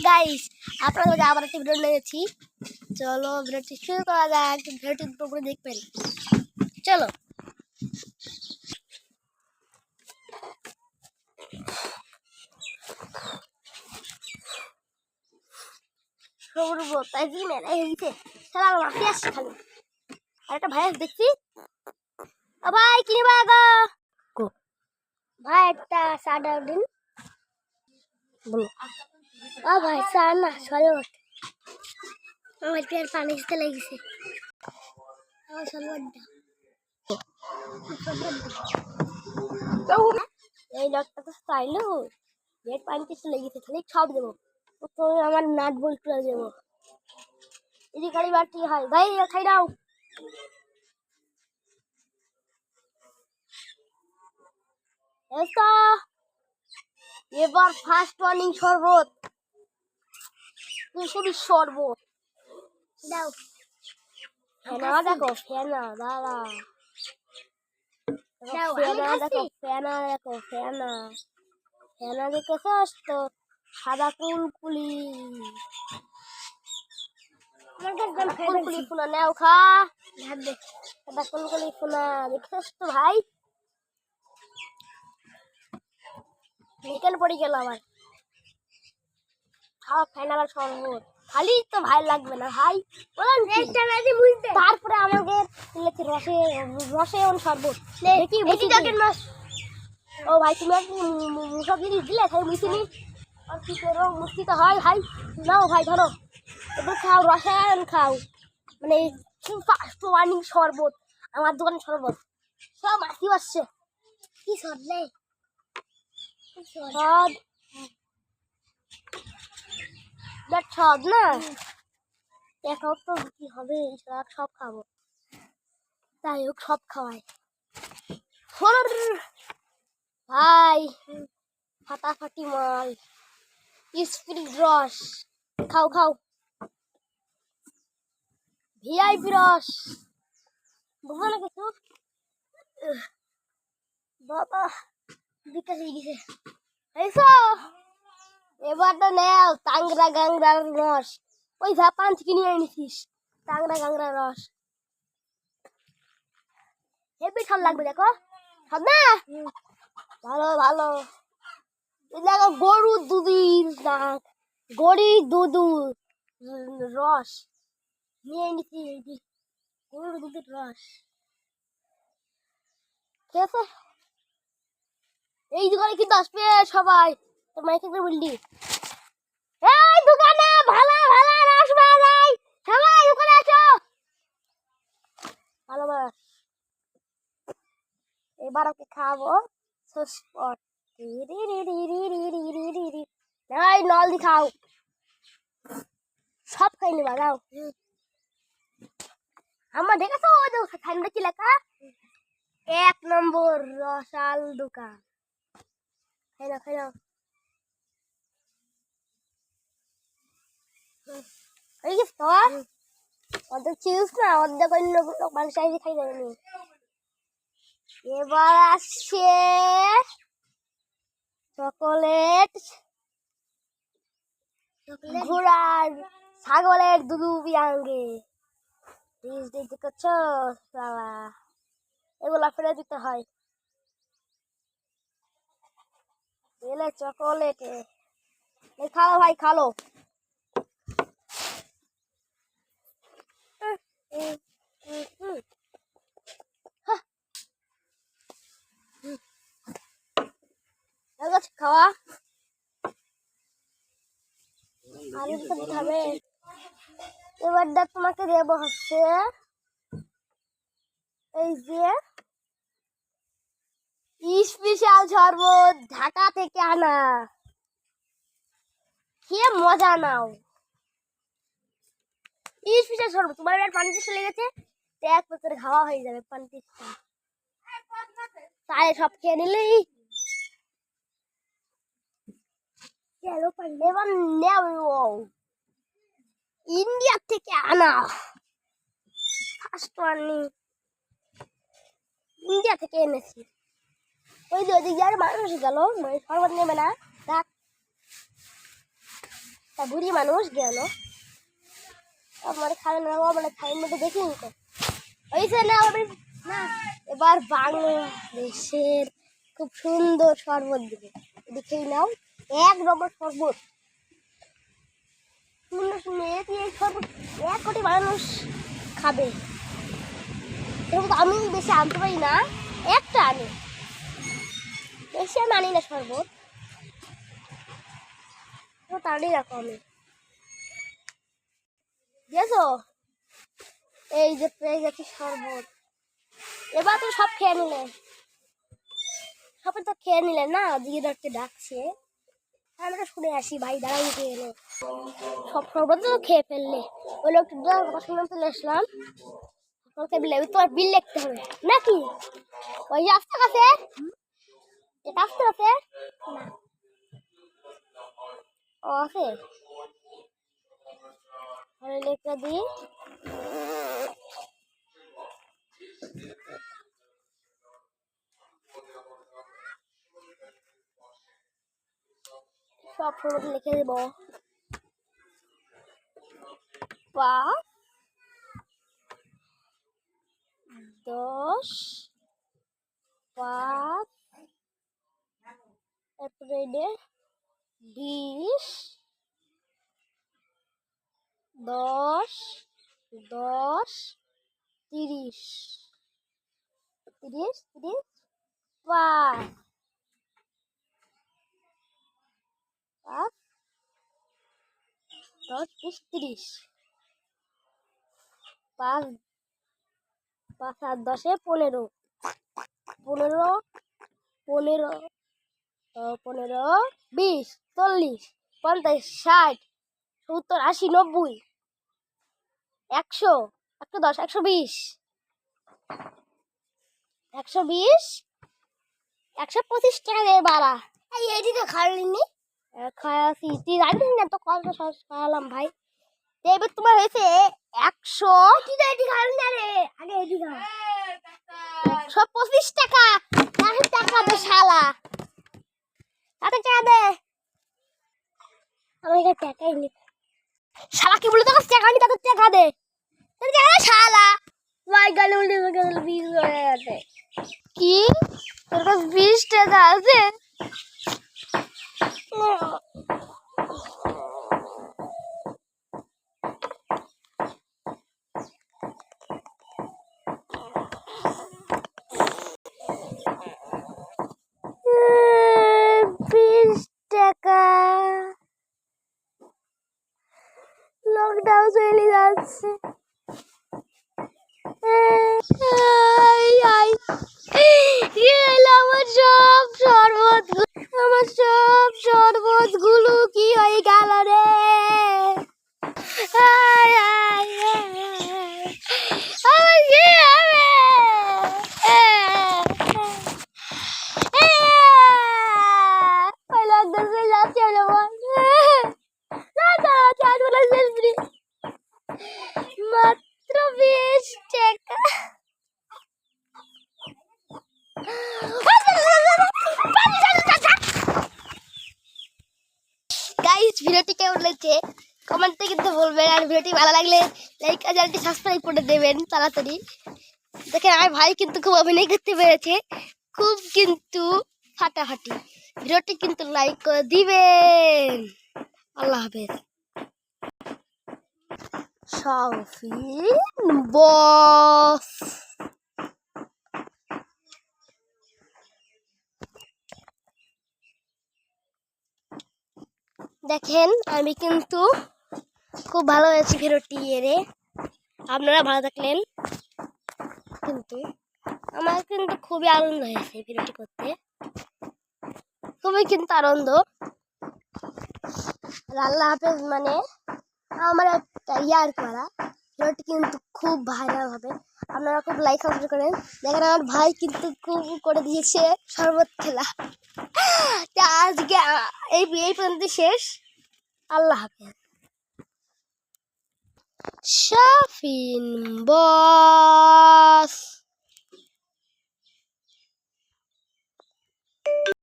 Guys, আপনাদের আবার একটা ভিডিও নিয়েছি। চলো ভিডিওটি শুরু করা যাক। ভিডিওটি পুরোপুরি দেখবেন। চলো। সৌরভ তাই কি মেলা হয়েছে, সারা মাফি আসছে খালি। আর একটা ভাই দেখছি, ও ভাই কিনবা গো ভাই একটা সাদা দিন বলো। ও ভাই চা না শরবত, আমার পেট পানি দিতে লেগেছে। আমার শরবতটা এই লোকটা তো চাইলো পেট পানি দিতে লেগেছে, খালি সব দেবো তো আমার নাট বল্টুরা দেবো। এই গাড়ি বাড়তি হয় ভাই, খাই দাও। এবার ফার্স্ট ওয়ার্নিং শরবত, শুধু শরবত দাও। ফেনা দেখো, ফেনা দাদা, ফেনা দেখো, ফেনা দেখো, ফেনা ফেনা দেখেছস তো, সাদা কুলকুলি কুলকুলি ফোনা নেও খা, সাদা কুলকুলি ফোনা দেখেছস তো ভাই। নিকেল পড়ে গেল আবার, খাওয়া ফেনা আবার শরবত খালি তো ভাই লাগবে না ভাই, তারপরে আমাকে রসে রসে শরবত দেখি ও ভাই তুমি সব জিনিস দিলে খাই মিশিনি আর কি করো, মুক্তি তো হয় ভাই। নাও ভাই ধরো, এবার খাও রসায়ন খাও, মানে ফার্স্ট ওয়ার্নিং শরবত, আমার দোকানে শরবত সব মাসি আসছে। কি সরলে সব সব না দেখাও তো কি হবে, সব খাবো, তাই হোক সব খাওয়াই ভাই। ফাটাফাটি মাল স্পিরিট রস খাও খাও, ভিআইপি রস বুঝো না কিছু বাবা, বিকাশ হয়ে গেছে। এবার তো নেও টাংরা গাংরার রস, ওই জাপান থেকে নিয়ে এনেছিস টাংরা গাংরার রস, হেবি সব লাগবে দেখো সব না ভালো ভালো। দেখো গরুর দুধের দাঁত, গরুর দুধ রস নিয়ে এনেছি, গরুর দুধের রস খেয়েছে। এই দোকানে কিন্তু আসবে সবাই, তোর মাইকে বললি এই দোকানে ভালো ভালো রস পাওয়া যায়, সবাই দোকানে আসো ভালো রস। এবার ওকে খাবো সস্পট, নাই নল দি খাও, সব খাই নিবা যাও। আমার দেখেছো ওই ঠান্ডা কি লেখা, 1 নম্বর রসাল দোকান, খাই নাও খাই নাও। অর্ধেক চিজ না, অর্ধেক অন্য মানুষ আইসে খাই যাবে। এবার আসছে চকলেট, ঘোড়ার ছাগলের দুধু বিয়াঙ্গে করছো বাবা, এগুলা ফেলে দিতে হয়। এলে চকলেটে খাও ভাই খালো, খাওয়া আর হবে। এবার তোমাকে দেবো হচ্ছে এই যে স্পেশাল শরবত, ঢাকা থেকে আনা, খেয়ে মজা নাও। স্পেশাল শরবত, তোমার এবার পানি টেস্ট লেগেছে, এক বছর খাওয়া হয়ে যাবে পানি টেস্টটা, তাই সব খেয়ে নিলেই এবার নেও ইন্ডিয়া থেকে আনা ফার্স্ট ওয়ার্নিং, ইন্ডিয়া থেকে এনেছি। ওই যে ওদিকে আর মানুষ গেল, শরবত নেবে না, তা বুড়ি মানুষ গেল আমার খাবে না, আমার খাইয়ের মধ্যে দেখিনি তো হয়েছে না। না এবার বাংলাদেশের খুব সুন্দর শরবত দিবে, দেখেই নাও। এক নম্বর শরবত, সুন্দর সুন্দর। এই শরবত 1 কোটি মানুষ খাবে। এরকম আমি বেশি আনতে পারি না, একটা আনি, বেশি আমি আনি না শরবত, তাড়ি রাখো আমি বুঝেছো। এই যে পেয়ে গেছি শরবত, এবার তো সব খেয়ে নিলে, সবাই তো খেয়ে নিলে না, দিদি ধরতে ডাকছে। আমরা শুনে আসি ভাই, দাঁড়াই উঠে এলো, সব শরবত তো খেয়ে ফেললে। ওই লোকটা কথা শুনে চলে আসলাম, তোমার বিল লিখতে হবে নাকি? ওই যে আসতে কাছে, এটা আসতে কাছে ও আছে, লিখে দিই। সব শরবত লিখে দেব। 5, 10, 5, তারপরে 20, 10, 10, 30, 30, 30, 5, 5, 10, 20, 30, 5, 5 আর 10 15, 15, 15, 15, 20, 40, 50, 60, 70, 80, 90, 100, 110, 120, 120, 125 টাকা দিয়ে বাড়া। এইদিকে খাওয়ালিনি, খাওয়াছি, তুই জানিস না তো কত সস খাওয়ালাম ভাই। এবার তোমার হয়েছে 100, আগে 125 টাকা। টাকা দে শালা, তাতে টাকা দে। আমার কাছে টাকাই নেই শালা, কি বলে তোর কাছে টাকা নি, তাতে টাকা দে, শালা। ভাই গালে উল্টে 20 হয়ে গেছে। কি তোর কাছে 20 টাকা আছে? লকডাউন চলে যাচ্ছে। আমার সব শরবত গুলো কি হয়ে গেল রে? মাত্র 20 টাকা। গাইস ভিডিওটি কেমন লাগছে কমেন্টে কিন্তু বলবেন, আর ভিডিওটি ভালো লাগলে লাইক আর চ্যানেলটি সাবস্ক্রাইব করে দেবেন তাড়াতাড়ি। দেখেন আমার ভাই কিন্তু খুব অভিনয় করতে পেরেছে, খুব কিন্তু ফাটাফাটি। ভিডিওটি কিন্তু লাইক করে দিবেন। আল্লাহ হাফেজ। শৌখিন বস, দেখেন আমি কিন্তু খুব ভালো হয়েছি ভিডিওটি এরে, আপনারা ভালো থাকলেন। কিন্তু আমার কিন্তু খুবই আনন্দ হয়েছে ভিডিওটি করতে, খুবই কিন্তু আনন্দ। আল্লাহ হাফেজ। মানে আমার একটা ইয়ার করা ভিডিওটি কিন্তু খুব ভাইরাল হবে, আপনারা খুব লাইক সাবস্ক্রাইব করেন। দেখেন আমার ভাই কিন্তু খুব করে দিয়েছে শরবত খেলা। আজকে এই পর্যন্ত শেষ। আল্লাহ হাফেজ। শৌখিন বস।